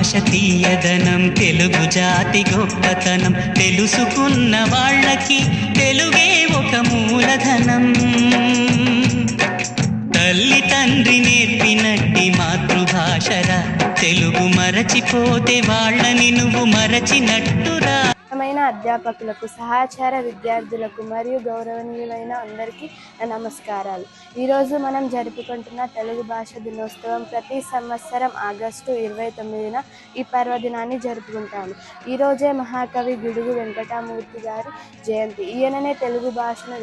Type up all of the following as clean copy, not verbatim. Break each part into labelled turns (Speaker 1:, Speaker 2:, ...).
Speaker 1: భాష తీయదనం తెలుగు జాతి గొప్పతనం తెలుసుకున్న వాళ్ళకి తెలుగే ఒక మూలధనం. తల్లి తండ్రి నేర్పినట్టి మాతృభాషరా తెలుగు మరచిపోతే వాళ్ళని నువ్వు మరచినట్టురా.
Speaker 2: అధ్యాపకులకు, సహచర విద్యార్థులకు మరియు గౌరవనీయులైన అందరికీ నా నమస్కారాలు. ఈరోజు మనం జరుపుకుంటున్న తెలుగు భాష దినోత్సవం. ప్రతి సంవత్సరం ఆగస్టు 29న ఈ పర్వదినాన్ని జరుపుకుంటాము. ఈరోజే మహాకవి గిడుగు వెంకటమూర్తి గారి జయంతి. ఈయననే తెలుగు భాషను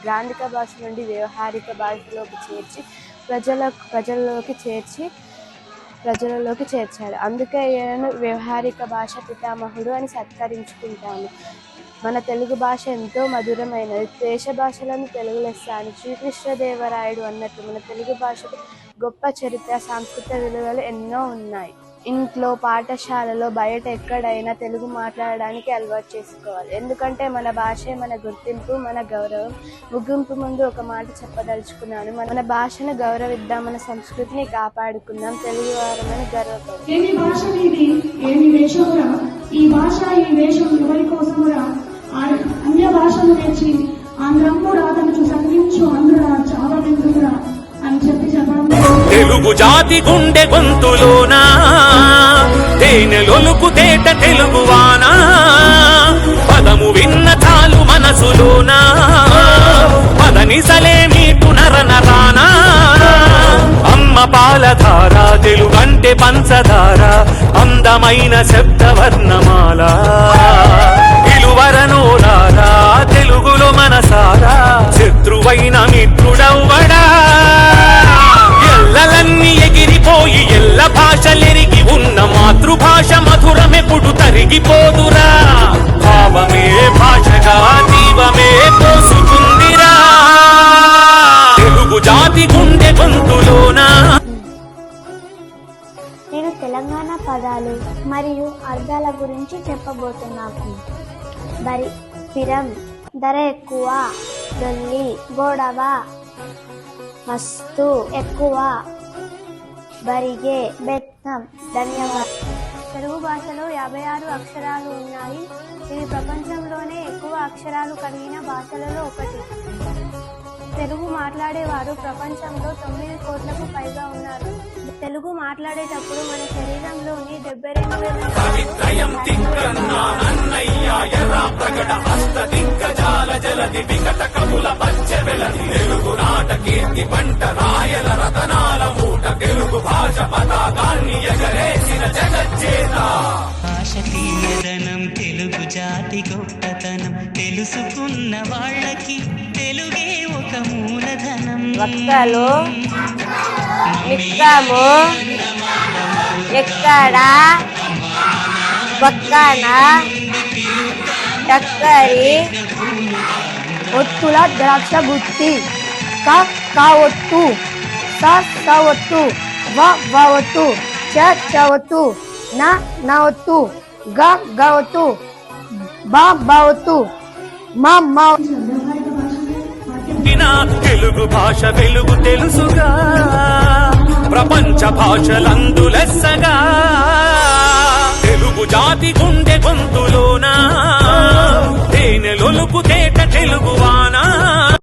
Speaker 2: గ్రాంధిక భాష నుండి వ్యవహారిక భాషలోకి చేర్చి ప్రజలలోకి చేర్చాడు. అందుకే ఈయనను వ్యవహారిక భాష పితామహుడు అని సత్కరించుకుంటాము. మన తెలుగు భాష ఎంతో మధురమైనది. దేశ భాషలను తెలుగు లెస్స అని శ్రీకృష్ణదేవరాయడు అన్నట్టు మన తెలుగు భాషకు గొప్ప చరిత్ర, సాంస్కృతిక విలువలు ఎన్నో ఉన్నాయి. ఇంట్లో, పాఠశాలలో, బయట ఎక్కడైనా తెలుగు మాట్లాడడానికి అలవాటు చేసుకోవాలి. ఎందుకంటే మన భాషే మన గుర్తింపు, మన గౌరవం. ముగింపు ముందు ఒక మాట చెప్పదలుచుకున్నాను. మన భాషను గౌరవిద్దాం, మన సంస్కృతిని కాపాడుకుందాం, తెలుగు వారమని గర్వపడదాం.
Speaker 3: ఏమి భాష నీది, ఏమి వేషమురా, ఈ భాష ఈ వేషం ఎవరి కోసమురా, అన్య భాషను నేర్చి ఆంధ్రము రాదనుచు సంధించు ఆంధ్రుడా చావనెందుకురా అని చెప్పడం.
Speaker 4: తెలుగు జాతి గుండె గొంతులోనా తేనెలొలుకు తేట తెలుగువానా, పదము విన్న చాలు మనసులోనా పదనిసలే మీకు నరనరానా. అమ్మ పాలధార తెలుగంటే పంచదార, అందమైన శబ్దవర్ణమాల ఇలువరనోరారా తెలుగులో మనసారా. శత్రువైన మిత్రుడవ్వడా, ఎల్లలన్నీ ఎగిరిపోయి ఎల్ల భాషలెరిగి ఉన్న మాతృభాష మధురమెప్పుడు తరిగిపోదురా. భావమే భాషగా జీవమే పోసుకుందిరా తెలుగు జాతి గుండె గొంతులోనా.
Speaker 5: నేను తెలంగాణ పదాలు మరియు అర్థాల గురించి చెప్పబోతున్నాను. స్థిరం, ధర ఎక్కువ, డొల్లి, గొడవ, మస్తు, ఎక్కువ, బరిగే, బెత్తం. ధన్యవాదాలు. తెలుగు భాషలో 56 అక్షరాలు ఉన్నాయి. ఇది ప్రపంచంలోనే ఎక్కువ అక్షరాలు కలిగిన భాషలలో ఒకటి. తెలుగు మాట్లాడేవారు ప్రపంచంలో 9 కోట్లకు పైగా ఉన్నారు. తెలుగు మాట్లాడేటప్పుడు మన శరీరంలోని 72
Speaker 1: భాష తీయదనం తెలుగు జాతి గొప్పతనం తెలుసుకున్న వాళ్ళకి తెలుగే ఒక మూలధనం.
Speaker 2: వక్కలు, మిక్కము, ఎక్కడ, పక్కన, చక్కరి, ఒత్తుల ద్రాక్ష గుత్తి, క ఒత్తు, స ఒత్తు, వ ఒత్తు, చ ఒత్తు, న ఒత్తు, గ ఒత్తు, బ ఒత్తు, మ
Speaker 4: తెలుగు భాష వెలుగు తెలుసుగా, ప్రపంచ భాషలందు లెస్సగా. తెలుగు జాతి గుండె గొంతులోనా తేనెలొలుకు తేట తెలుగువానా.